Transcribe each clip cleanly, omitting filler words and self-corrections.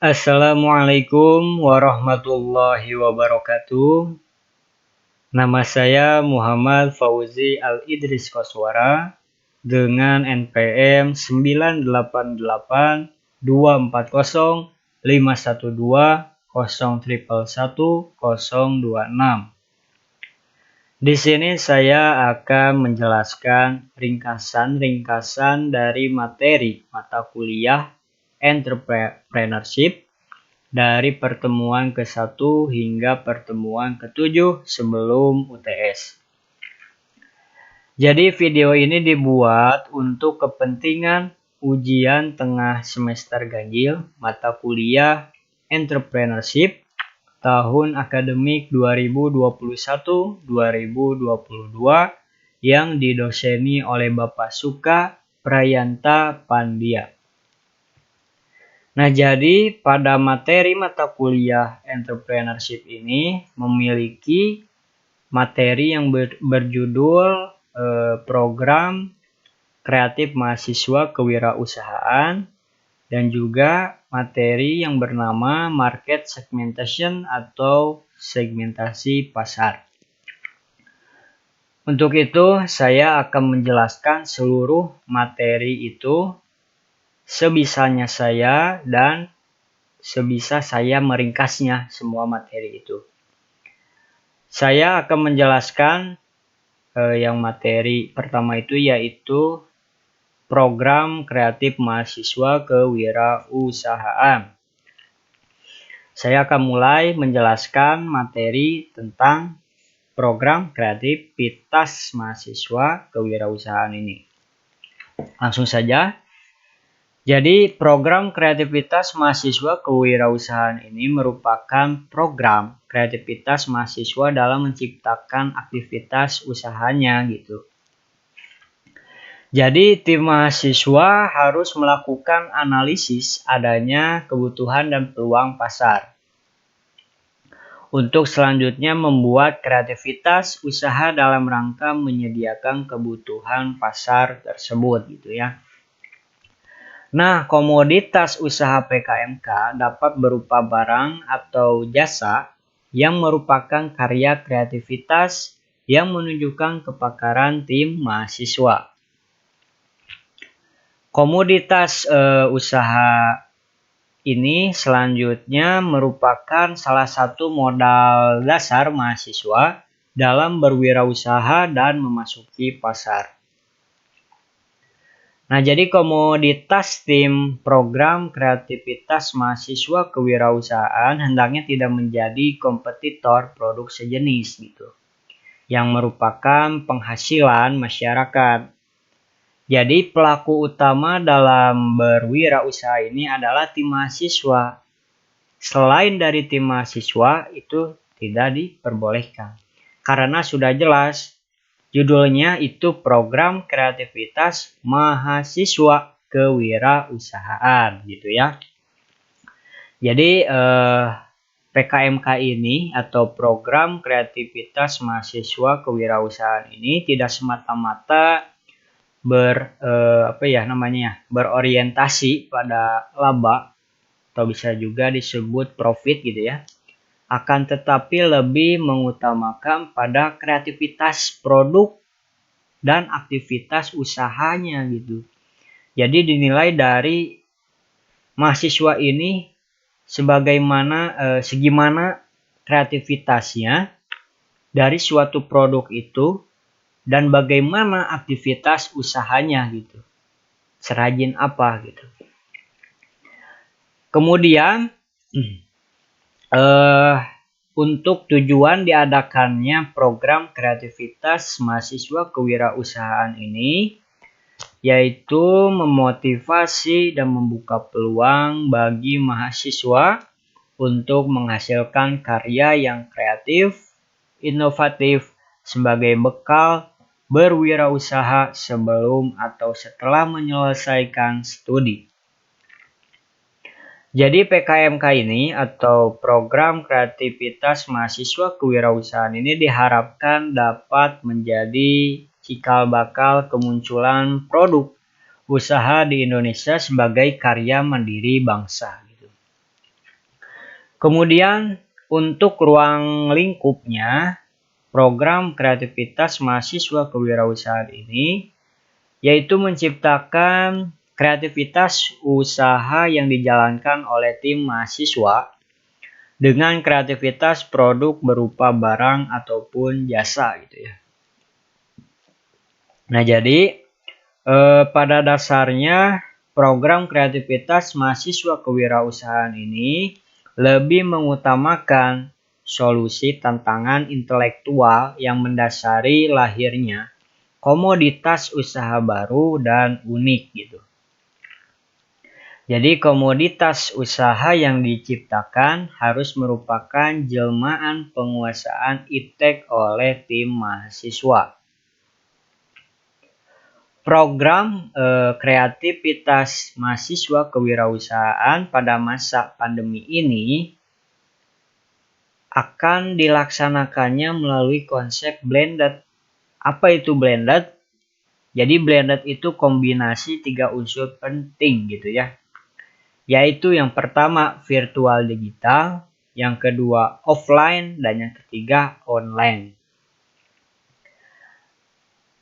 Assalamualaikum warahmatullahi wabarakatuh. Nama saya Muhammad Fauzi Al-Idris Koswara dengan NPM 98824051201111026. Di sini saya akan menjelaskan ringkasan-ringkasan dari materi mata kuliah Entrepreneurship dari pertemuan ke-1 hingga pertemuan ke-7 sebelum UTS. Jadi video ini dibuat untuk kepentingan ujian tengah semester ganjil mata kuliah Entrepreneurship tahun akademik 2021-2022 yang didoseni oleh Bapak Suka Prayanta Pandia. Nah, jadi pada materi mata kuliah Entrepreneurship ini memiliki materi yang berjudul Program Kreatif Mahasiswa Kewirausahaan dan juga materi yang bernama Market Segmentation atau segmentasi pasar. Untuk itu, saya akan menjelaskan seluruh materi itu sebisanya saya dan sebisa saya meringkasnya semua materi itu. Saya akan menjelaskan yang materi pertama itu yaitu Program Kreatif Mahasiswa Kewirausahaan. Saya akan mulai menjelaskan materi tentang program kreativitas mahasiswa kewirausahaan ini. Langsung saja. Jadi, program kreativitas mahasiswa kewirausahaan ini merupakan program kreativitas mahasiswa dalam menciptakan aktivitas usahanya gitu. Jadi, tim mahasiswa harus melakukan analisis adanya kebutuhan dan peluang pasar. Untuk selanjutnya membuat kreativitas usaha dalam rangka menyediakan kebutuhan pasar tersebut gitu ya. Nah, komoditas usaha PKMK dapat berupa barang atau jasa yang merupakan karya kreativitas yang menunjukkan kepakaran tim mahasiswa. Komoditas usaha ini selanjutnya merupakan salah satu modal dasar mahasiswa dalam berwirausaha dan memasuki pasar. Nah, jadi komoditas tim program kreativitas mahasiswa kewirausahaan hendaknya tidak menjadi kompetitor produk sejenis gitu, yang merupakan penghasilan masyarakat. Jadi pelaku utama dalam berwirausaha ini adalah tim mahasiswa. Selain dari tim mahasiswa itu tidak diperbolehkan. Karena sudah jelas judulnya itu program kreativitas mahasiswa kewirausahaan gitu ya. Jadi PKMK ini atau program kreativitas mahasiswa kewirausahaan ini tidak semata-mata berorientasi pada laba atau bisa juga disebut profit gitu ya. Akan tetapi lebih mengutamakan pada kreativitas produk dan aktivitas usahanya gitu. Jadi dinilai dari mahasiswa ini segimana kreativitasnya dari suatu produk itu dan bagaimana aktivitas usahanya gitu. Serajin apa gitu. Kemudian untuk tujuan diadakannya program kreativitas mahasiswa kewirausahaan ini yaitu memotivasi dan membuka peluang bagi mahasiswa untuk menghasilkan karya yang kreatif, inovatif sebagai bekal berwirausaha sebelum atau setelah menyelesaikan studi. Jadi PKMK ini atau program kreativitas mahasiswa kewirausahaan ini diharapkan dapat menjadi cikal bakal kemunculan produk usaha di Indonesia sebagai karya mandiri bangsa gitu. Kemudian untuk ruang lingkupnya, program kreativitas mahasiswa kewirausahaan ini yaitu menciptakan kreativitas usaha yang dijalankan oleh tim mahasiswa dengan kreativitas produk berupa barang ataupun jasa gitu ya. Nah, jadi pada dasarnya program kreativitas mahasiswa kewirausahaan ini lebih mengutamakan solusi tantangan intelektual yang mendasari lahirnya komoditas usaha baru dan unik gitu. Jadi komoditas usaha yang diciptakan harus merupakan jelmaan penguasaan iptek oleh tim mahasiswa. Program kreativitas mahasiswa kewirausahaan pada masa pandemi ini akan dilaksanakannya melalui konsep blended. Apa itu blended? Jadi blended itu kombinasi 3 unsur penting gitu ya. Yaitu yang pertama virtual digital, yang kedua offline, dan yang ketiga online.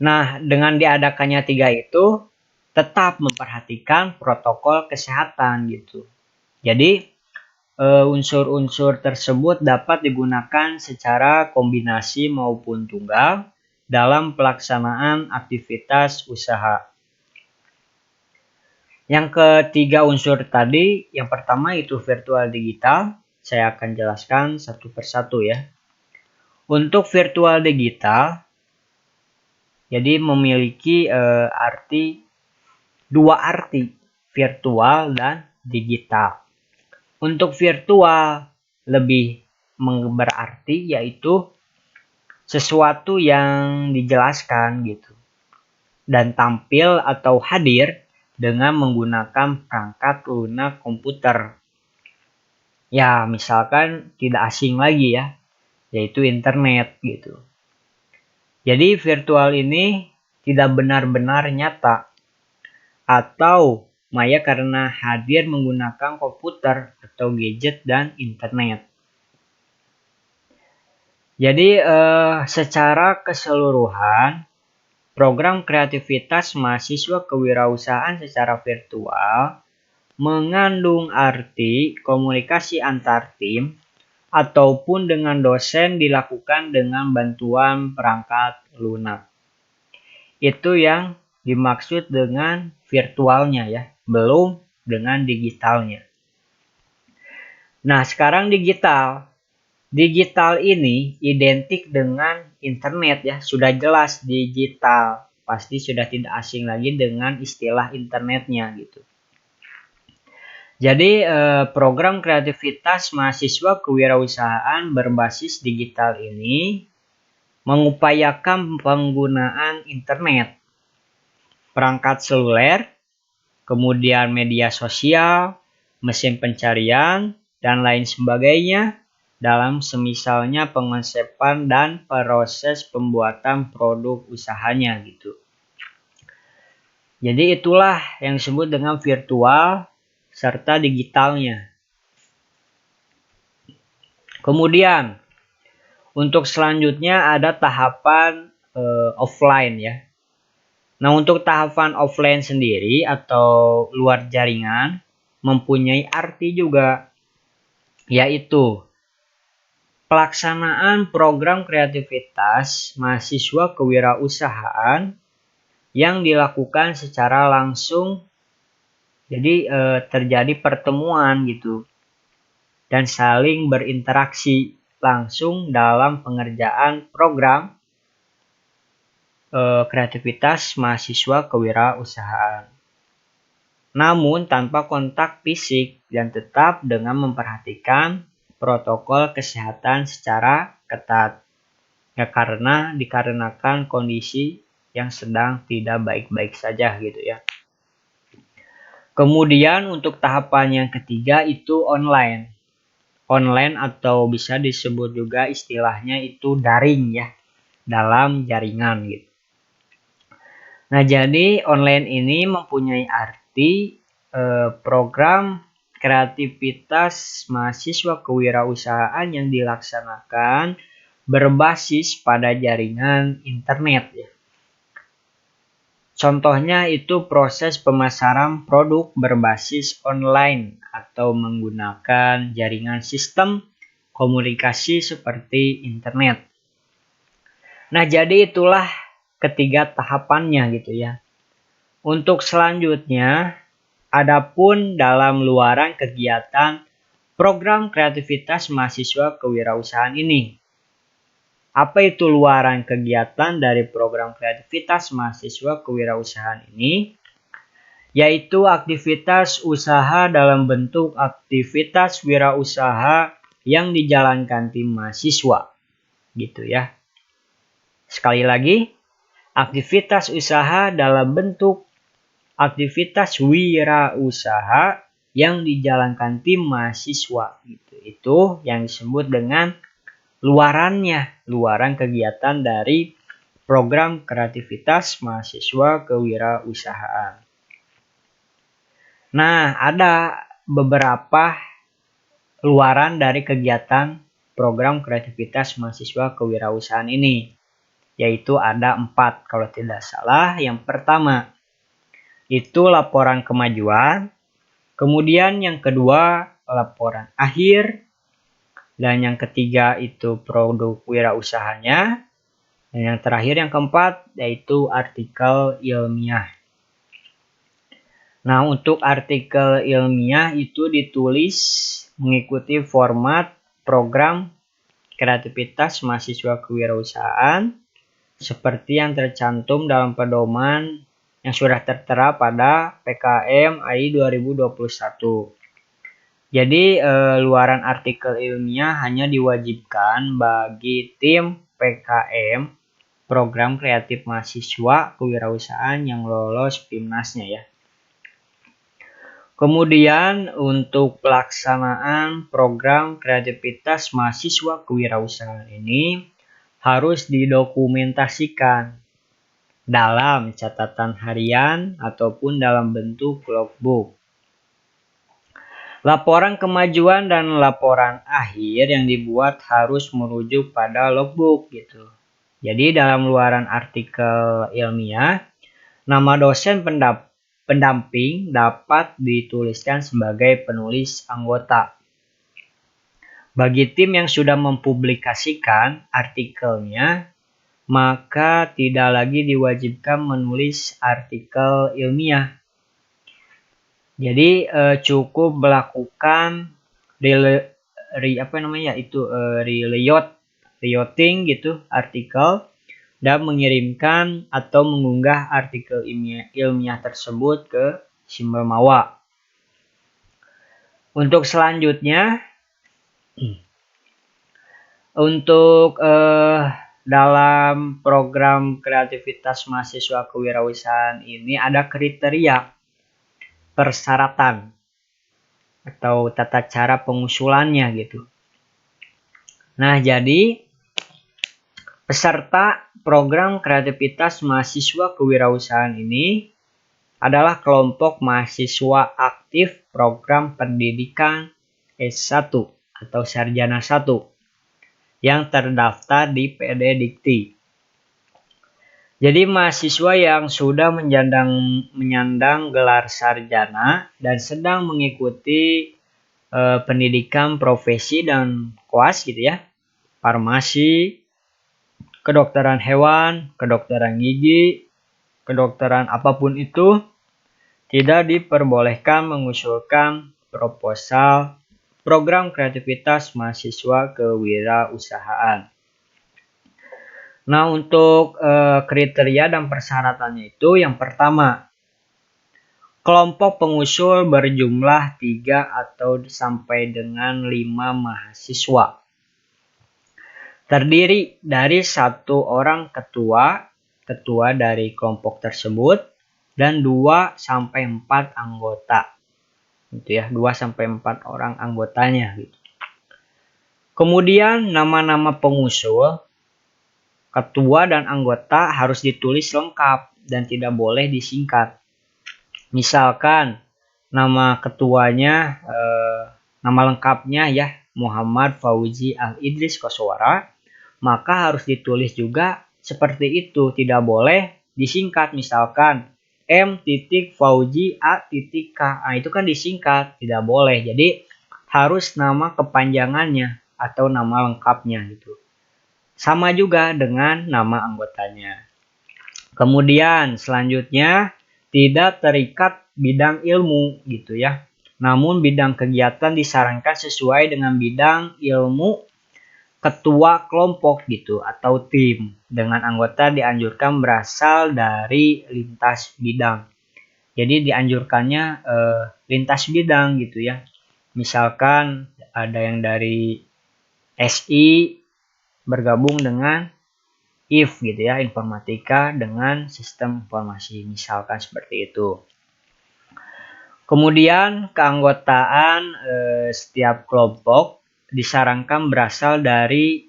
Nah, dengan diadakannya 3 itu tetap memperhatikan protokol kesehatan gitu. Jadi unsur-unsur tersebut dapat digunakan secara kombinasi maupun tunggal dalam pelaksanaan aktivitas usaha. Yang ketiga unsur tadi, yang pertama itu virtual digital. Saya akan jelaskan satu persatu ya. Untuk virtual digital, jadi memiliki dua arti, virtual dan digital. Untuk virtual lebih berarti yaitu sesuatu yang dijelaskan gitu dan tampil atau hadir dengan menggunakan perangkat lunak komputer. Ya, misalkan tidak asing lagi ya, yaitu internet gitu. Jadi virtual ini tidak benar-benar nyata atau maya karena hadir menggunakan komputer atau gadget dan internet. Jadi secara keseluruhan program kreativitas mahasiswa kewirausahaan secara virtual mengandung arti komunikasi antar tim ataupun dengan dosen dilakukan dengan bantuan perangkat lunak. Itu yang dimaksud dengan virtualnya ya, belum dengan digitalnya. Nah, sekarang digital. Digital ini identik dengan internet ya, sudah jelas digital. Pasti sudah tidak asing lagi dengan istilah internetnya gitu. Jadi program kreativitas mahasiswa kewirausahaan berbasis digital ini mengupayakan penggunaan internet, perangkat seluler, kemudian media sosial, mesin pencarian, dan lain sebagainya dalam semisalnya pengonsepan dan proses pembuatan produk usahanya gitu. Jadi itulah yang disebut dengan virtual serta digitalnya. Kemudian untuk selanjutnya ada tahapan offline ya. Nah, untuk tahapan offline sendiri atau luar jaringan mempunyai arti juga, yaitu pelaksanaan program kreativitas mahasiswa kewirausahaan yang dilakukan secara langsung. Jadi terjadi pertemuan gitu dan saling berinteraksi langsung dalam pengerjaan program kreativitas mahasiswa kewirausahaan. Namun tanpa kontak fisik dan tetap dengan memperhatikan protokol kesehatan secara ketat. Ya karena dikarenakan kondisi yang sedang tidak baik-baik saja gitu ya. Kemudian untuk tahapan yang ketiga itu online. Online atau bisa disebut juga istilahnya itu daring ya, dalam jaringan gitu. Nah, jadi online ini mempunyai arti program kreativitas mahasiswa kewirausahaan yang dilaksanakan berbasis pada jaringan internet ya. Contohnya itu proses pemasaran produk berbasis online atau menggunakan jaringan sistem komunikasi seperti internet. Nah, jadi itulah ketiga tahapannya gitu ya. Untuk selanjutnya, adapun dalam luaran kegiatan program kreativitas mahasiswa kewirausahaan ini. Apa itu luaran kegiatan dari program kreativitas mahasiswa kewirausahaan ini? Yaitu aktivitas usaha dalam bentuk aktivitas wirausaha yang dijalankan tim mahasiswa. Gitu ya. Sekali lagi, aktivitas usaha dalam bentuk aktivitas wirausaha yang dijalankan tim mahasiswa. Gitu. Itu yang disebut dengan luaran kegiatan dari program kreativitas mahasiswa kewirausahaan. Nah, ada beberapa luaran dari kegiatan program kreativitas mahasiswa kewirausahaan ini, yaitu ada 4 kalau tidak salah. Yang pertama, itu laporan kemajuan, kemudian yang kedua, laporan akhir, dan yang ketiga itu produk wirausahanya. Dan yang terakhir yang keempat yaitu artikel ilmiah. Nah, untuk artikel ilmiah itu ditulis mengikuti format program kreativitas mahasiswa kewirausahaan seperti yang tercantum dalam pedoman yang sudah tertera pada PKM AI 2021. Jadi luaran artikel ilmiah hanya diwajibkan bagi tim PKM program kreatif mahasiswa kewirausahaan yang lolos PIMNAS-nya ya. Kemudian untuk pelaksanaan program kreativitas mahasiswa kewirausahaan ini harus didokumentasikan dalam catatan harian ataupun dalam bentuk logbook. Laporan kemajuan dan laporan akhir yang dibuat harus merujuk pada logbook gitu. Jadi dalam luaran artikel ilmiah, nama dosen pendamping dapat dituliskan sebagai penulis anggota. Bagi tim yang sudah mempublikasikan artikelnya, maka tidak lagi diwajibkan menulis artikel ilmiah. Jadi cukup melakukan relayouting gitu artikel dan mengirimkan atau mengunggah artikel ilmiah tersebut ke Simbermawa. Untuk selanjutnya, untuk dalam program kreativitas mahasiswa kewirausahaan ini ada kriteria persyaratan atau tata cara pengusulannya gitu. Nah, jadi peserta program kreativitas mahasiswa kewirausahaan ini adalah kelompok mahasiswa aktif program pendidikan S1 atau Sarjana 1 yang terdaftar di PD Dikti. Jadi mahasiswa yang sudah menyandang gelar sarjana dan sedang mengikuti pendidikan profesi dan koas gitu ya. Farmasi, kedokteran hewan, kedokteran gigi, kedokteran apapun itu tidak diperbolehkan mengusulkan proposal program kreativitas mahasiswa kewirausahaan. Nah, untuk kriteria dan persyaratannya itu yang pertama, kelompok pengusul berjumlah 3 atau sampai dengan 5 mahasiswa. Terdiri dari 1 orang ketua dari kelompok tersebut dan 2 sampai 4 anggota. Gitu ya, 2 sampai 4 orang anggotanya gitu. Kemudian nama-nama pengusul, ketua dan anggota harus ditulis lengkap dan tidak boleh disingkat. Misalkan nama ketuanya, nama lengkapnya ya Muhammad Fauzi Al-Idris Koswara, maka harus ditulis juga seperti itu, tidak boleh disingkat. Misalkan M titik Fauzi A titik K, nah, itu kan disingkat, tidak boleh. Jadi harus nama kepanjangannya atau nama lengkapnya gitu. Sama juga dengan nama anggotanya. Kemudian selanjutnya tidak terikat bidang ilmu gitu ya. Namun bidang kegiatan disarankan sesuai dengan bidang ilmu ketua kelompok gitu atau tim. Dengan anggota dianjurkan berasal dari lintas bidang. Jadi dianjurkannya lintas bidang gitu ya. Misalkan ada yang dari SI bergabung dengan IF gitu ya, informatika dengan sistem informasi, misalkan seperti itu. Kemudian keanggotaan setiap kelompok disarankan berasal dari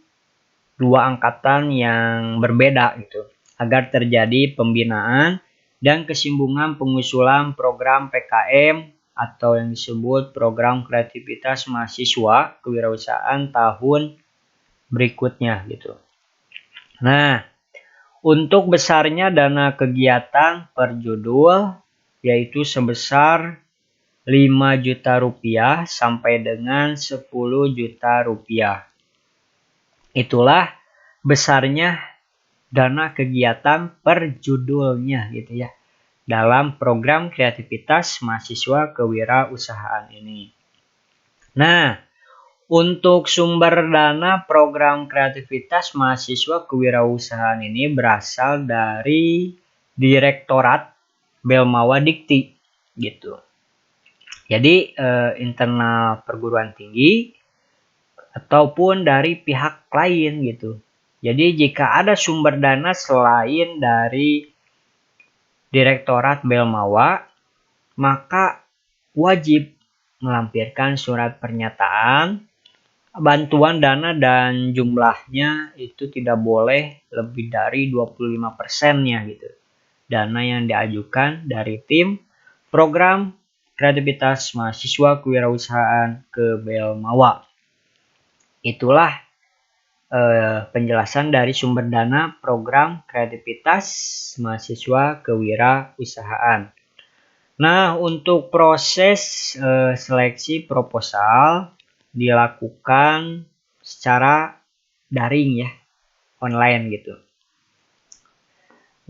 dua angkatan yang berbeda gitu, agar terjadi pembinaan dan kesinambungan pengusulan program PKM atau yang disebut program kreativitas mahasiswa kewirausahaan tahun berikutnya gitu. Nah, untuk besarnya dana kegiatan per judul yaitu sebesar 5 juta rupiah sampai dengan 10 juta rupiah. Itulah besarnya dana kegiatan per judulnya gitu ya, dalam program kreativitas mahasiswa kewirausahaan ini. Nah, untuk sumber dana program kreativitas mahasiswa kewirausahaan ini berasal dari Direktorat Belmawa Dikti gitu. Jadi internal perguruan tinggi ataupun dari pihak lain gitu. Jadi jika ada sumber dana selain dari Direktorat Belmawa, maka wajib melampirkan surat pernyataan bantuan dana dan jumlahnya itu tidak boleh lebih dari 25%-nya gitu. Dana yang diajukan dari tim program kreativitas mahasiswa kewirausahaan ke Belmawa. Itulah penjelasan dari sumber dana program kreativitas mahasiswa kewirausahaan. Nah, untuk proses seleksi proposal dilakukan secara daring ya, online gitu.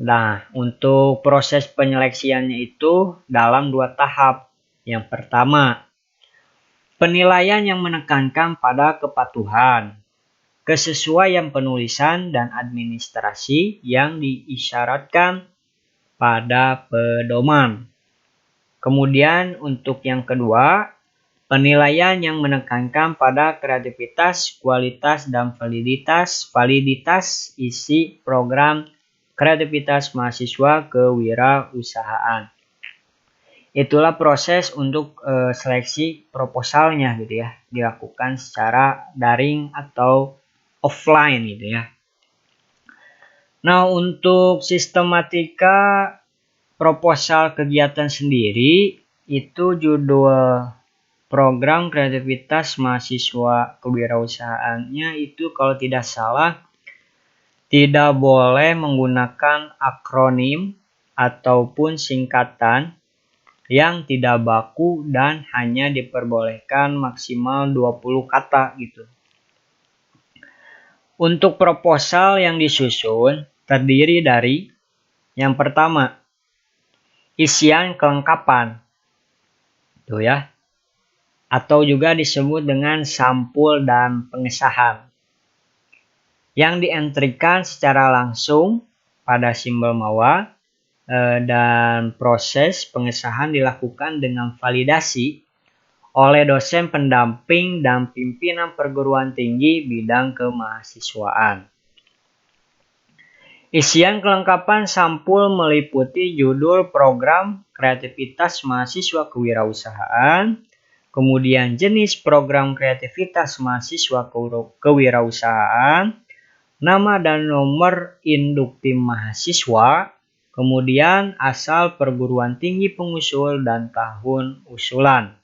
Nah, untuk proses penyeleksiannya itu dalam 2 tahap. Yang pertama, penilaian yang menekankan pada kepatuhan, kesesuaian penulisan dan administrasi yang diisyaratkan pada pedoman. Kemudian untuk yang kedua, penilaian yang menekankan pada kreativitas, kualitas, dan validitas isi program kreativitas mahasiswa kewirausahaan. Itulah proses untuk seleksi proposalnya gitu ya, dilakukan secara daring atau offline gitu ya. Nah, untuk sistematika proposal kegiatan sendiri itu judul program kreativitas mahasiswa kewirausahaannya itu kalau tidak salah tidak boleh menggunakan akronim ataupun singkatan yang tidak baku dan hanya diperbolehkan maksimal 20 kata gitu. Untuk proposal yang disusun terdiri dari yang pertama, isian kelengkapan. Tuh ya. Atau juga disebut dengan sampul dan pengesahan. Yang dientrikan secara langsung pada simbol mawa dan proses pengesahan dilakukan dengan validasi oleh dosen pendamping dan pimpinan perguruan tinggi bidang kemahasiswaan. Isian kelengkapan sampul meliputi judul program kreativitas mahasiswa kewirausahaan, kemudian jenis program kreativitas mahasiswa kewirausahaan, nama dan nomor induk tim mahasiswa, kemudian asal perguruan tinggi pengusul dan tahun usulan.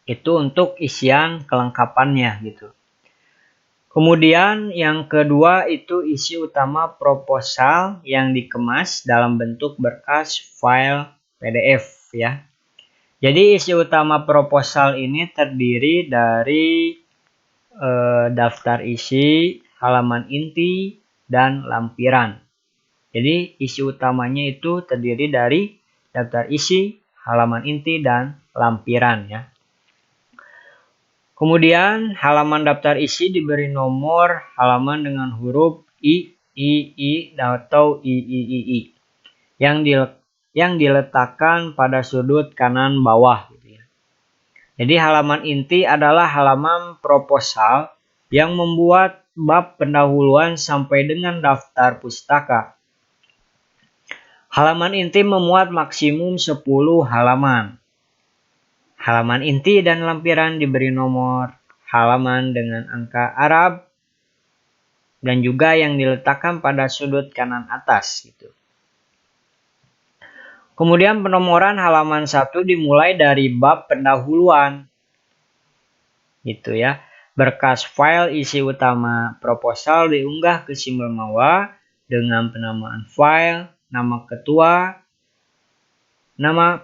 Itu untuk isian kelengkapannya gitu. Kemudian yang kedua itu isi utama proposal yang dikemas dalam bentuk berkas file PDF ya. Jadi isi utama proposal ini terdiri dari daftar isi, halaman inti, dan lampiran. Jadi isi utamanya itu terdiri dari daftar isi, halaman inti, dan lampiran ya. Kemudian halaman daftar isi diberi nomor halaman dengan huruf I atau I yang diletakkan pada sudut kanan bawah gitu ya. Jadi halaman inti adalah halaman proposal yang membuat bab pendahuluan sampai dengan daftar pustaka. Halaman inti memuat maksimum 10 halaman. Halaman inti dan lampiran diberi nomor halaman dengan angka Arab dan juga yang diletakkan pada sudut kanan atas gitu. Kemudian penomoran halaman 1 dimulai dari bab pendahuluan. Gitu ya. Berkas file isi utama proposal diunggah ke simbol mawa dengan penamaan file, nama ketua, nama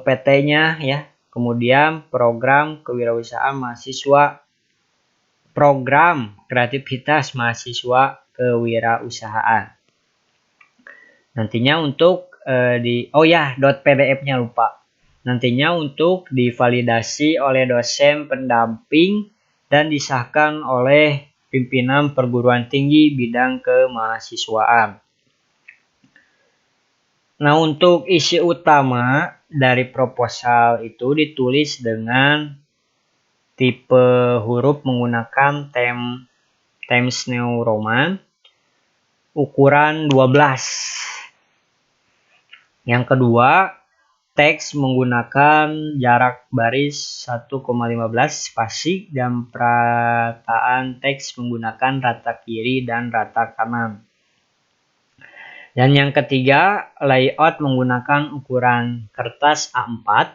PT-nya ya. Kemudian program kewirausahaan mahasiswa, program kreativitas mahasiswa kewirausahaan. Nantinya untuk .pdf-nya lupa. Nantinya untuk divalidasi oleh dosen pendamping dan disahkan oleh pimpinan perguruan tinggi bidang kemahasiswaan. Nah, untuk isi utama dari proposal itu ditulis dengan tipe huruf menggunakan Times New Roman ukuran 12. Yang kedua, teks menggunakan jarak baris 1,15 spasi dan perataan teks menggunakan rata kiri dan rata kanan. Dan yang ketiga, layout menggunakan ukuran kertas A4,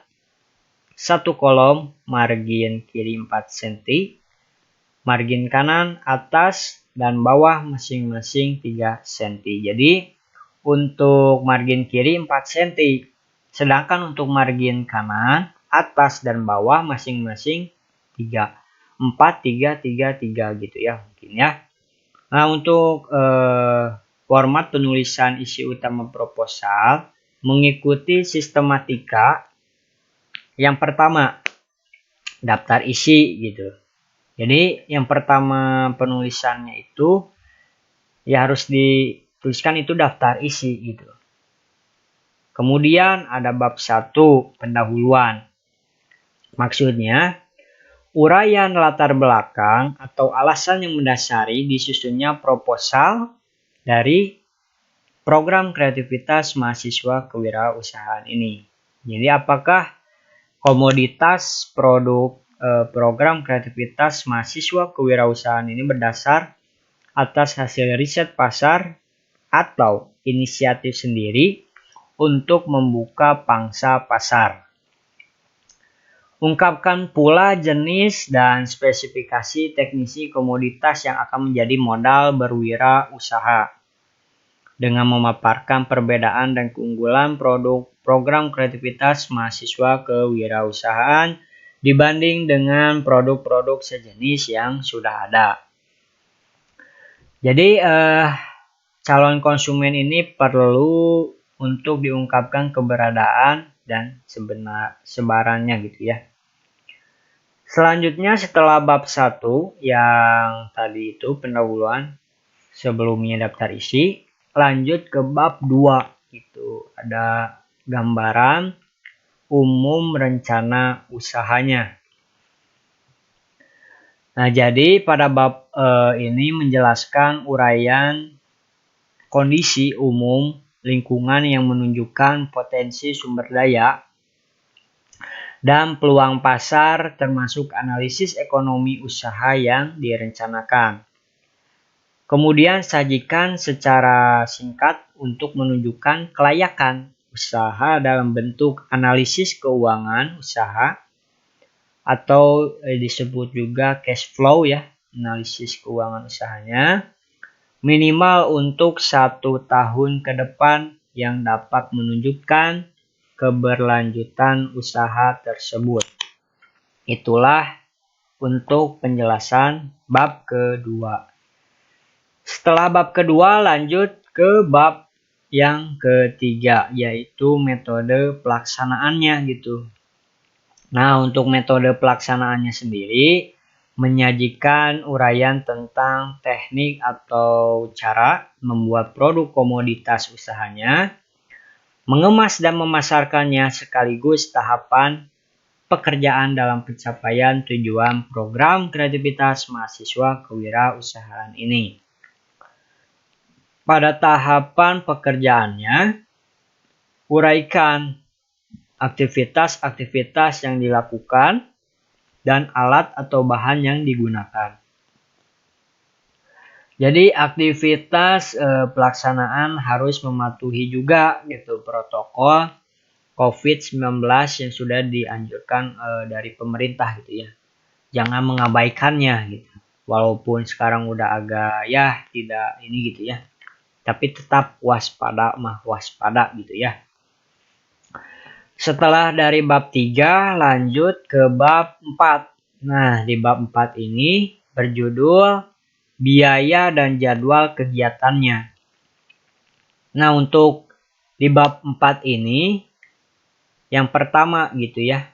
1 kolom, margin kiri 4 cm, margin kanan, atas, dan bawah masing-masing 3 cm. Jadi, untuk margin kiri 4 cm, sedangkan untuk margin kanan, atas, dan bawah masing-masing 3. 4, 3, 3, 3 gitu ya mungkin ya. Nah, untuk format penulisan isi utama proposal mengikuti sistematika. Yang pertama, daftar isi gitu. Jadi yang pertama penulisannya itu ya harus dituliskan itu daftar isi gitu. Kemudian ada bab 1 pendahuluan. Maksudnya uraian latar belakang atau alasan yang mendasari disusunnya proposal dari program kreativitas mahasiswa kewirausahaan ini. Jadi apakah komoditas produk program kreativitas mahasiswa kewirausahaan ini berdasar atas hasil riset pasar atau inisiatif sendiri untuk membuka pangsa pasar. Ungkapkan pula jenis dan spesifikasi teknisi komoditas yang akan menjadi modal berwirausaha dengan memaparkan perbedaan dan keunggulan produk program kreativitas mahasiswa kewirausahaan dibanding dengan produk-produk sejenis yang sudah ada. Jadi calon konsumen ini perlu untuk diungkapkan keberadaan dan sebarannya gitu ya. Selanjutnya setelah bab 1 yang tadi itu pendahuluan sebelumnya daftar isi, lanjut ke bab 2 gitu. Ada gambaran umum rencana usahanya. Nah, jadi pada bab ini menjelaskan uraian kondisi umum lingkungan yang menunjukkan potensi sumber daya dan peluang pasar termasuk analisis ekonomi usaha yang direncanakan. Kemudian sajikan secara singkat untuk menunjukkan kelayakan usaha dalam bentuk analisis keuangan usaha atau disebut juga cash flow ya, analisis keuangan usahanya minimal untuk 1 tahun ke depan yang dapat menunjukkan keberlanjutan usaha tersebut. Itulah untuk penjelasan bab kedua. Setelah bab kedua lanjut ke bab yang ketiga, yaitu metode pelaksanaannya gitu. Nah, untuk metode pelaksanaannya sendiri menyajikan uraian tentang teknik atau cara membuat produk komoditas usahanya, mengemas dan memasarkannya sekaligus tahapan pekerjaan dalam pencapaian tujuan program kreativitas mahasiswa kewirausahaan ini. Pada tahapan pekerjaannya, uraikan aktivitas-aktivitas yang dilakukan dan alat atau bahan yang digunakan. Jadi aktivitas pelaksanaan harus mematuhi juga gitu protokol COVID-19 yang sudah dianjurkan dari pemerintah gitu ya. Jangan mengabaikannya gitu. Walaupun sekarang udah agak ya tidak ini gitu ya. Tapi tetap waspada gitu ya. Setelah dari bab 3 lanjut ke bab 4. Nah, di bab 4 ini berjudul biaya dan jadwal kegiatannya. Nah, untuk di bab 4 ini yang pertama gitu ya.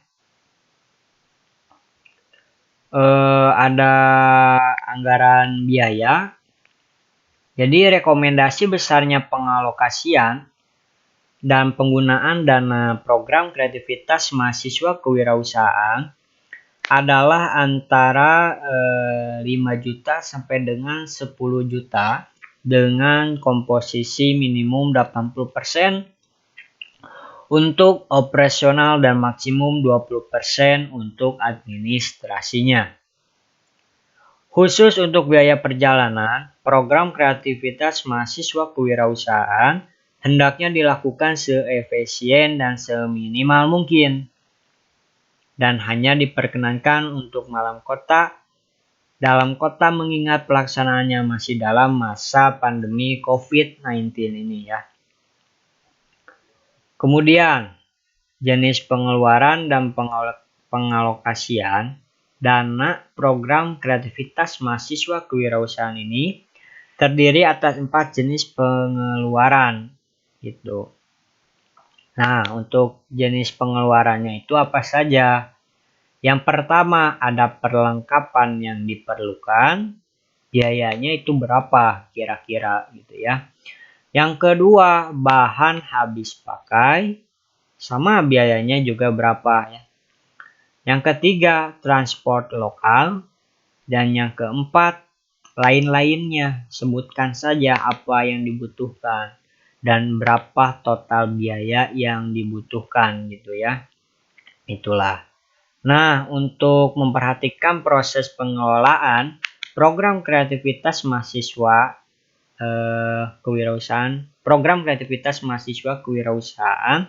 Ada anggaran biaya. Jadi rekomendasi besarnya pengalokasian dan penggunaan dana program kreativitas mahasiswa kewirausahaan adalah antara 5 juta sampai dengan 10 juta dengan komposisi minimum 80% untuk operasional dan maksimum 20% untuk administrasinya. Khusus untuk biaya perjalanan, program kreativitas mahasiswa kewirausahaan hendaknya dilakukan seefisien dan seminimal mungkin dan hanya diperkenankan untuk dalam kota mengingat pelaksanaannya masih dalam masa pandemi COVID-19 ini ya. Kemudian, jenis pengeluaran dan pengalokasian dana program kreativitas mahasiswa kewirausahaan ini terdiri atas 4 jenis pengeluaran gitu. Nah, untuk jenis pengeluarannya itu apa saja? Yang pertama ada perlengkapan yang diperlukan, biayanya itu berapa kira-kira gitu ya. Yang kedua bahan habis pakai, sama biayanya juga berapa ya. Yang ketiga transport lokal, dan yang keempat lain-lainnya. Sebutkan saja apa yang dibutuhkan dan berapa total biaya yang dibutuhkan gitu ya. Itulah. Nah, untuk memperhatikan proses pengelolaan program kreativitas mahasiswa kewirausahaan, program kreativitas mahasiswa kewirausahaan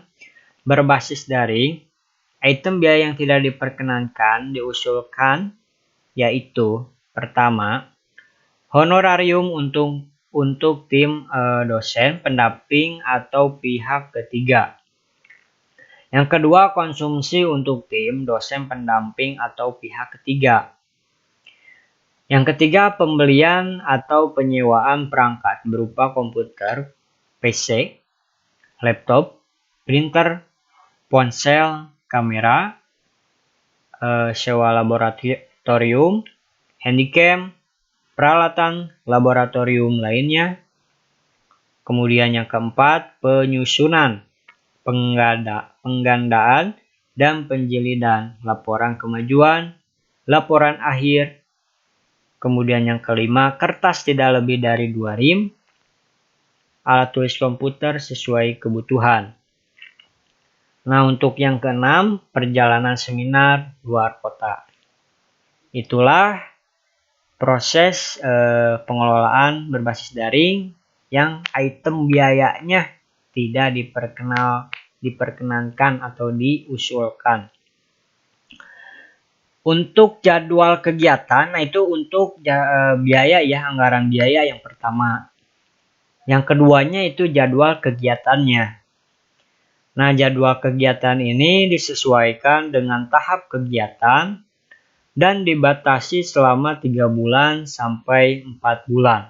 berbasis daring, item biaya yang tidak diperkenankan diusulkan yaitu pertama, honorarium untuk tim dosen, pendamping atau pihak ketiga. Yang kedua, konsumsi untuk tim dosen, pendamping atau pihak ketiga. Yang ketiga, pembelian atau penyewaan perangkat berupa komputer, PC, laptop, printer, ponsel, kamera, sewa laboratorium, handycam, peralatan laboratorium lainnya. Kemudian yang keempat, penyusunan, penggandaan, dan penjilidan, laporan kemajuan, laporan akhir. Kemudian yang kelima, kertas tidak lebih dari 2 rim, alat tulis komputer sesuai kebutuhan. Nah, untuk yang keenam, perjalanan seminar luar kota. Itulah proses pengelolaan berbasis daring yang item biayanya tidak diperkenankan atau diusulkan. Untuk jadwal kegiatan, nah itu untuk biaya ya, anggaran biaya yang pertama. Yang keduanya itu jadwal kegiatannya. Nah, jadwal kegiatan ini disesuaikan dengan tahap kegiatan dan dibatasi selama 3 bulan sampai 4 bulan.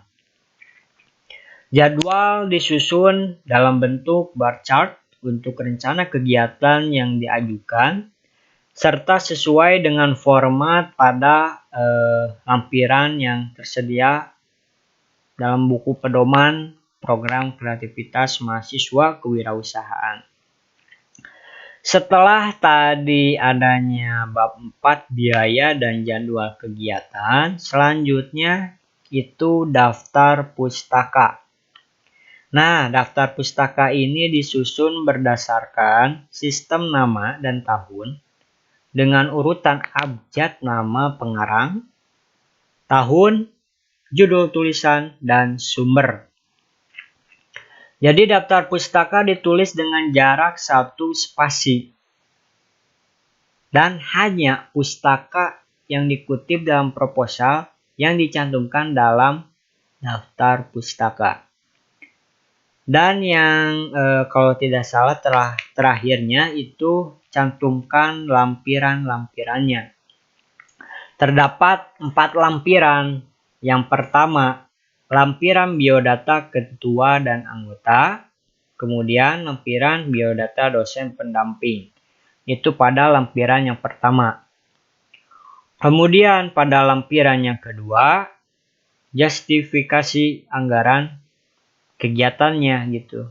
Jadwal disusun dalam bentuk bar chart untuk rencana kegiatan yang diajukan, serta sesuai dengan format pada lampiran yang tersedia dalam buku pedoman program kreativitas mahasiswa kewirausahaan. Setelah tadi adanya bab 4 biaya dan jadwal kegiatan, selanjutnya itu daftar pustaka. Nah, daftar pustaka ini disusun berdasarkan sistem nama dan tahun dengan urutan abjad nama pengarang, tahun, judul tulisan, dan sumber. Jadi daftar pustaka ditulis dengan jarak 1 spasi. Dan hanya pustaka yang dikutip dalam proposal yang dicantumkan dalam daftar pustaka. Dan yang kalau tidak salah terakhirnya itu cantumkan lampiran-lampirannya. Terdapat 4 lampiran. Yang pertama, lampiran biodata ketua dan anggota. Kemudian lampiran biodata dosen pendamping. Itu pada lampiran yang pertama. Kemudian pada lampiran yang kedua, justifikasi anggaran kegiatannya gitu.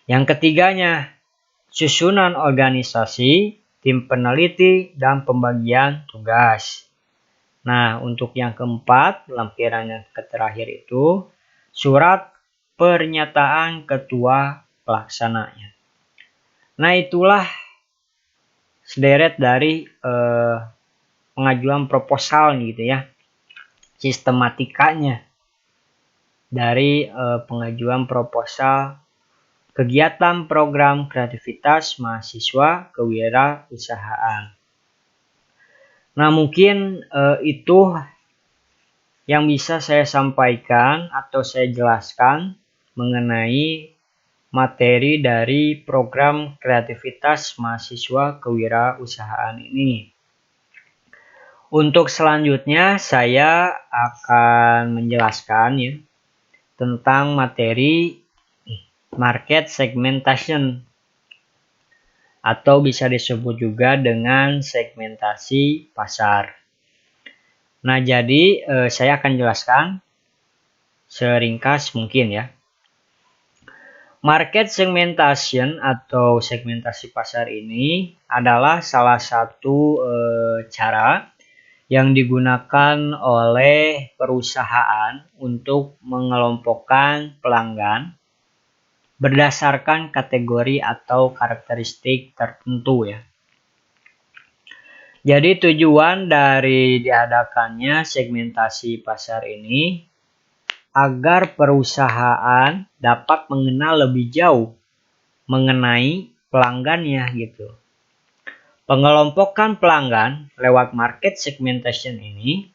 Yang ketiganya, susunan organisasi, tim peneliti, dan pembagian tugas. Nah, untuk yang keempat, lampiran yang terakhir itu, surat pernyataan ketua pelaksananya. Nah, itulah sederet dari pengajuan proposal gitu ya. Sistematikanya dari pengajuan proposal kegiatan program kreativitas mahasiswa kewirausahaan. Nah, mungkin itu yang bisa saya sampaikan atau saya jelaskan mengenai materi dari program kreativitas mahasiswa kewirausahaan ini. Untuk selanjutnya saya akan menjelaskan ya tentang materi market segmentation atau bisa disebut juga dengan segmentasi pasar. Nah, jadi saya akan jelaskan seringkas mungkin ya. Market segmentation atau segmentasi pasar ini adalah salah satu cara yang digunakan oleh perusahaan untuk mengelompokkan pelanggan berdasarkan kategori atau karakteristik tertentu ya. Jadi tujuan dari diadakannya segmentasi pasar ini agar perusahaan dapat mengenal lebih jauh mengenai pelanggannya gitu. Pengelompokan pelanggan lewat market segmentation ini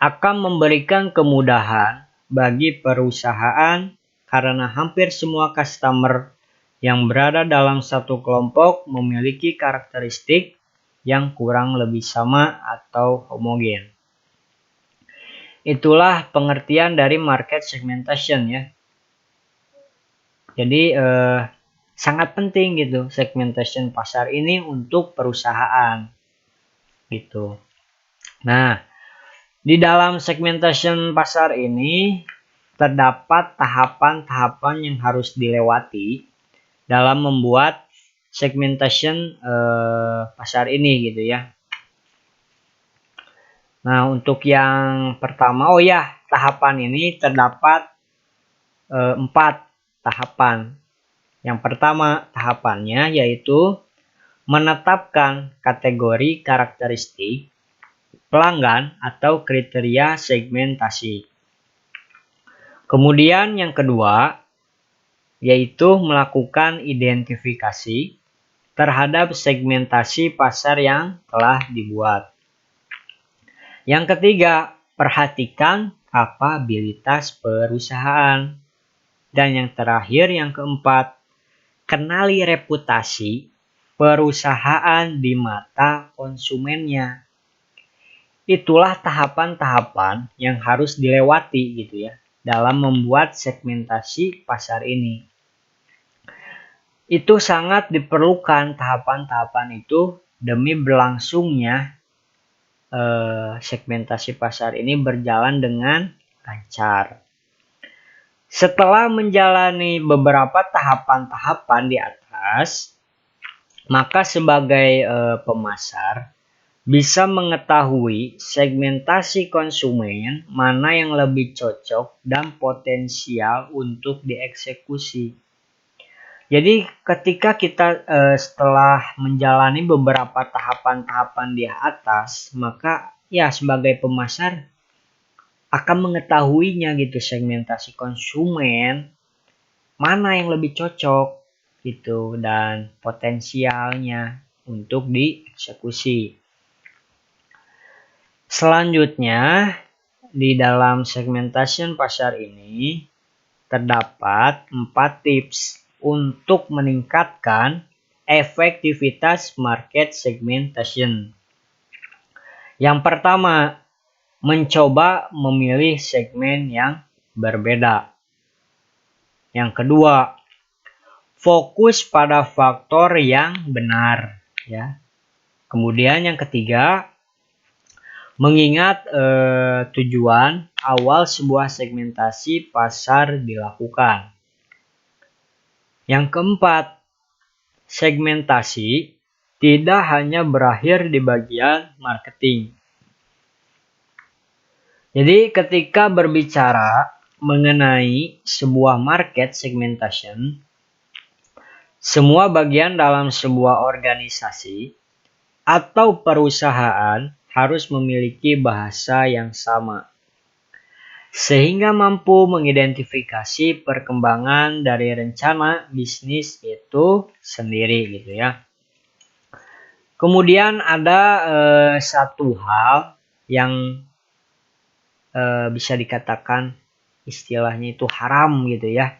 akan memberikan kemudahan bagi perusahaan karena hampir semua customer yang berada dalam satu kelompok memiliki karakteristik yang kurang lebih sama atau homogen. Itulah pengertian dari market segmentation ya. Jadi sangat penting gitu segmentation pasar ini untuk perusahaan gitu. Nah, di dalam segmentation pasar ini terdapat tahapan-tahapan yang harus dilewati dalam membuat segmentation pasar ini gitu ya. Nah, untuk yang pertama, tahapan ini terdapat 4 tahapan. Yang pertama tahapannya yaitu menetapkan kategori karakteristik. pelanggan atau kriteria segmentasi. Kemudian yang kedua, yaitu melakukan identifikasi terhadap segmentasi pasar yang telah dibuat. Yang ketiga, perhatikan kapabilitas perusahaan. Dan yang terakhir, yang keempat, kenali reputasi perusahaan di mata konsumennya. Itulah tahapan-tahapan yang harus dilewati gitu ya dalam membuat segmentasi pasar ini. Itu sangat diperlukan tahapan-tahapan itu demi berlangsungnya segmentasi pasar ini berjalan dengan lancar. Setelah menjalani beberapa tahapan-tahapan di atas, maka sebagai pemasar bisa mengetahui segmentasi konsumen mana yang lebih cocok dan potensial untuk dieksekusi. Jadi ketika kita setelah menjalani beberapa tahapan-tahapan di atas, maka ya sebagai pemasar akan mengetahuinya gitu segmentasi konsumen mana yang lebih cocok gitu dan potensialnya untuk dieksekusi. Selanjutnya, di dalam segmentation pasar ini terdapat 4 tips untuk meningkatkan efektivitas market segmentation. Yang pertama, mencoba memilih segmen yang berbeda. Yang kedua, fokus pada faktor yang benar ya. Kemudian yang ketiga, mengingat tujuan awal sebuah segmentasi pasar dilakukan. Yang keempat, segmentasi tidak hanya berakhir di bagian marketing. Jadi ketika berbicara mengenai sebuah market segmentation, semua bagian dalam sebuah organisasi atau perusahaan harus memiliki bahasa yang sama, sehingga mampu mengidentifikasi perkembangan dari rencana bisnis itu sendiri gitu ya. Kemudian ada satu hal yang bisa dikatakan istilahnya itu haram gitu ya.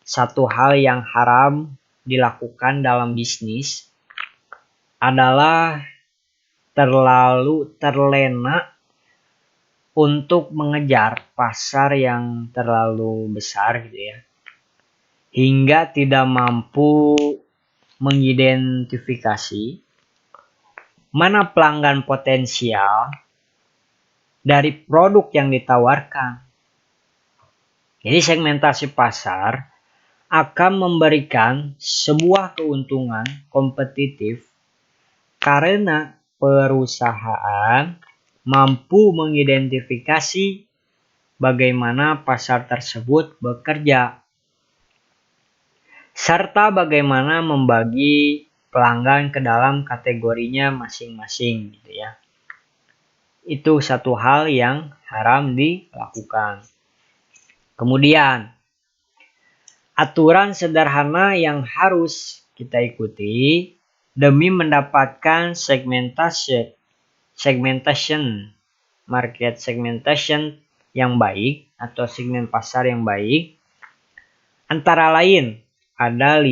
Satu hal yang haram dilakukan dalam bisnis adalah terlalu terlena untuk mengejar pasar yang terlalu besar gitu ya, hingga tidak mampu mengidentifikasi mana pelanggan potensial dari produk yang ditawarkan. Jadi segmentasi pasar akan memberikan sebuah keuntungan kompetitif karena perusahaan mampu mengidentifikasi bagaimana pasar tersebut bekerja, serta bagaimana membagi pelanggan ke dalam kategorinya masing-masing gitu ya. Itu satu hal yang haram dilakukan. Kemudian, aturan sederhana yang harus kita ikuti demi mendapatkan segmentation, market segmentation yang baik atau segmen pasar yang baik, antara lain ada 5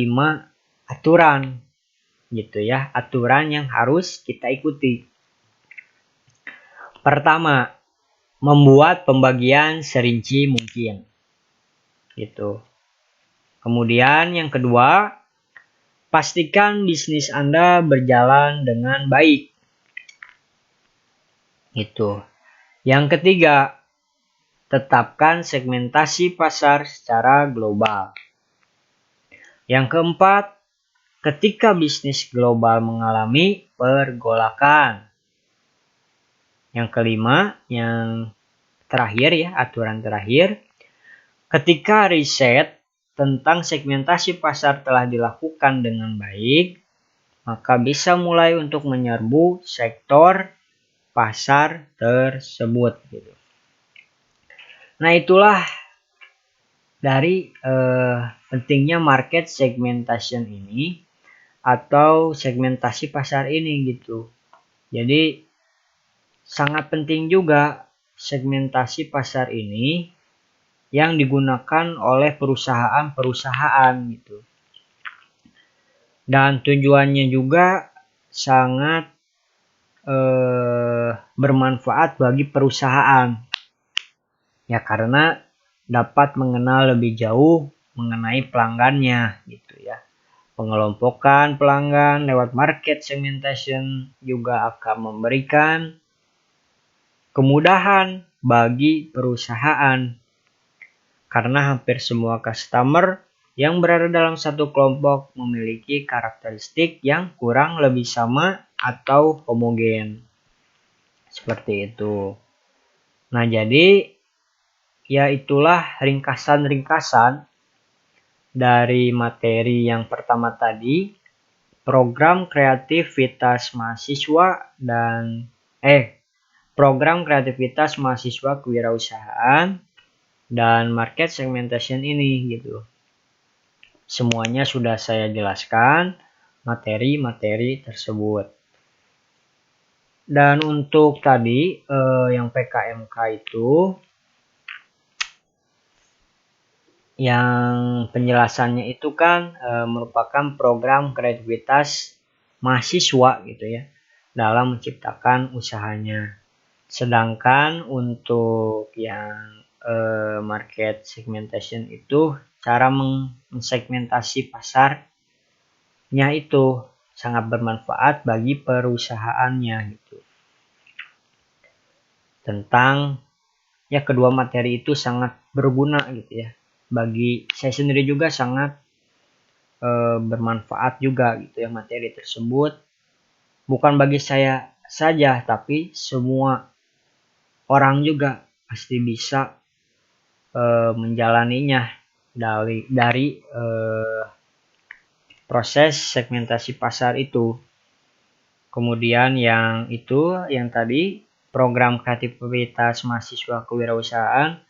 aturan gitu ya, aturan yang harus kita ikuti. Pertama, membuat pembagian serinci mungkin gitu. Kemudian yang kedua, pastikan bisnis Anda berjalan dengan baik gitu. Yang ketiga, tetapkan segmentasi pasar secara global. Yang keempat, ketika bisnis global mengalami pergolakan. Yang kelima, yang terakhir ya, aturan terakhir, ketika riset tentang segmentasi pasar telah dilakukan dengan baik, maka bisa mulai untuk menyerbu sektor pasar tersebut gitu. Nah, itulah dari pentingnya market segmentation ini atau segmentasi pasar ini gitu. Jadi sangat penting juga segmentasi pasar ini yang digunakan oleh perusahaan-perusahaan gitu. Dan tujuannya juga sangat bermanfaat bagi perusahaan. Ya, karena dapat mengenal lebih jauh mengenai pelanggannya gitu ya. Pengelompokan pelanggan lewat market segmentation juga akan memberikan kemudahan bagi perusahaan karena hampir semua customer yang berada dalam satu kelompok memiliki karakteristik yang kurang lebih sama atau homogen. Seperti itu. Nah, jadi ya itulah ringkasan-ringkasan dari materi yang pertama tadi, program kreativitas mahasiswa dan program kreativitas mahasiswa kewirausahaan dan market segmentation ini gitu. Semuanya sudah saya jelaskan materi-materi tersebut. Dan untuk tadi yang PKMK itu yang penjelasannya itu kan merupakan program kreativitas mahasiswa gitu ya dalam menciptakan usahanya. Sedangkan untuk yang market segmentation itu cara mensegmentasi pasarnya itu sangat bermanfaat bagi perusahaannya gitu. Tentang ya kedua materi itu sangat berguna gitu ya. Bagi saya sendiri juga sangat bermanfaat juga gitu ya materi tersebut. Bukan bagi saya saja tapi semua orang juga pasti bisa menjalaninya dari proses segmentasi pasar itu. Kemudian yang tadi program kreativitas mahasiswa kewirausahaan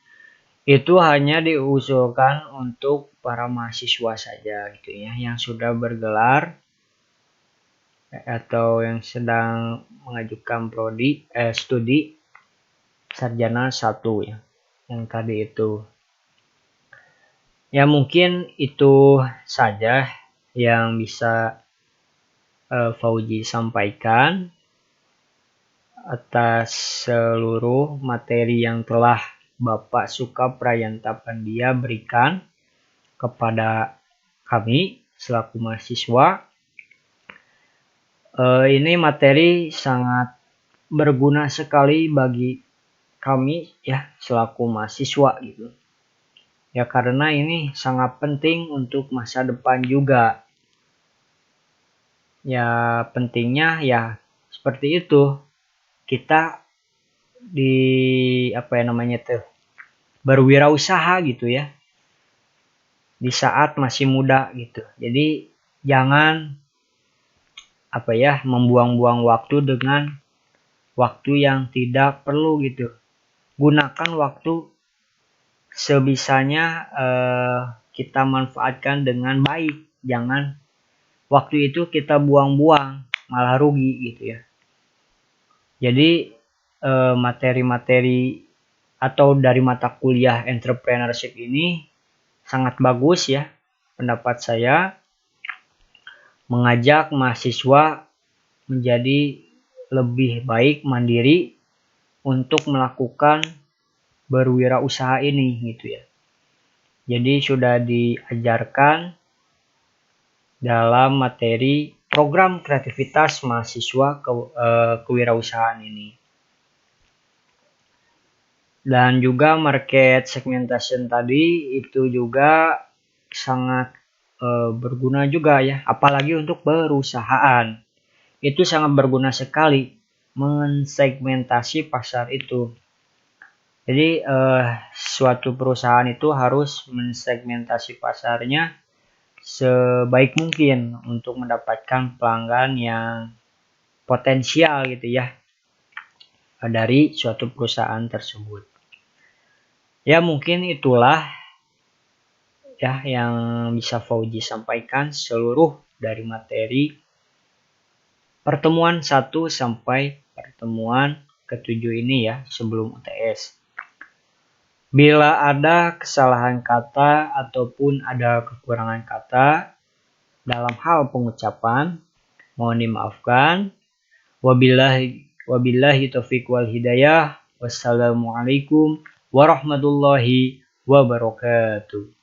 itu hanya diusulkan untuk para mahasiswa saja gitu ya yang sudah bergelar atau yang sedang mengajukan studi sarjana 1 ya. Yang tadi itu. Ya mungkin itu saja yang bisa Fauji sampaikan atas seluruh materi yang telah Bapak Sukaprayanta Pandia berikan kepada kami selaku mahasiswa. Ini materi sangat berguna sekali bagi kami ya selaku mahasiswa gitu. Ya karena ini sangat penting untuk masa depan juga. Ya pentingnya ya seperti itu. Kita berwirausaha gitu ya di saat masih muda gitu. Jadi jangan membuang-buang waktu dengan waktu yang tidak perlu gitu. Gunakan waktu sebisanya kita manfaatkan dengan baik. Jangan waktu itu kita buang-buang malah rugi gitu ya. Jadi materi-materi atau dari mata kuliah entrepreneurship ini sangat bagus ya pendapat saya, mengajak mahasiswa menjadi lebih baik mandiri untuk melakukan berwirausaha ini gitu ya. Jadi sudah diajarkan dalam materi program kreativitas mahasiswa kewirausahaan ini. Dan juga market segmentation tadi itu juga sangat berguna juga ya, apalagi untuk perusahaan. Itu sangat berguna sekali mensegmentasi pasar itu. Jadi suatu perusahaan itu harus mensegmentasi pasarnya sebaik mungkin untuk mendapatkan pelanggan yang potensial gitu ya. dari suatu perusahaan tersebut. Ya mungkin itulah ya yang bisa Fauji sampaikan seluruh dari materi pertemuan 1 sampai pertemuan ke-7 ini ya sebelum UTS. Bila ada kesalahan kata ataupun ada kekurangan kata dalam hal pengucapan, mohon dimaafkan. Wabillahi taufiq wal hidayah. Wassalamualaikum warahmatullahi wabarakatuh.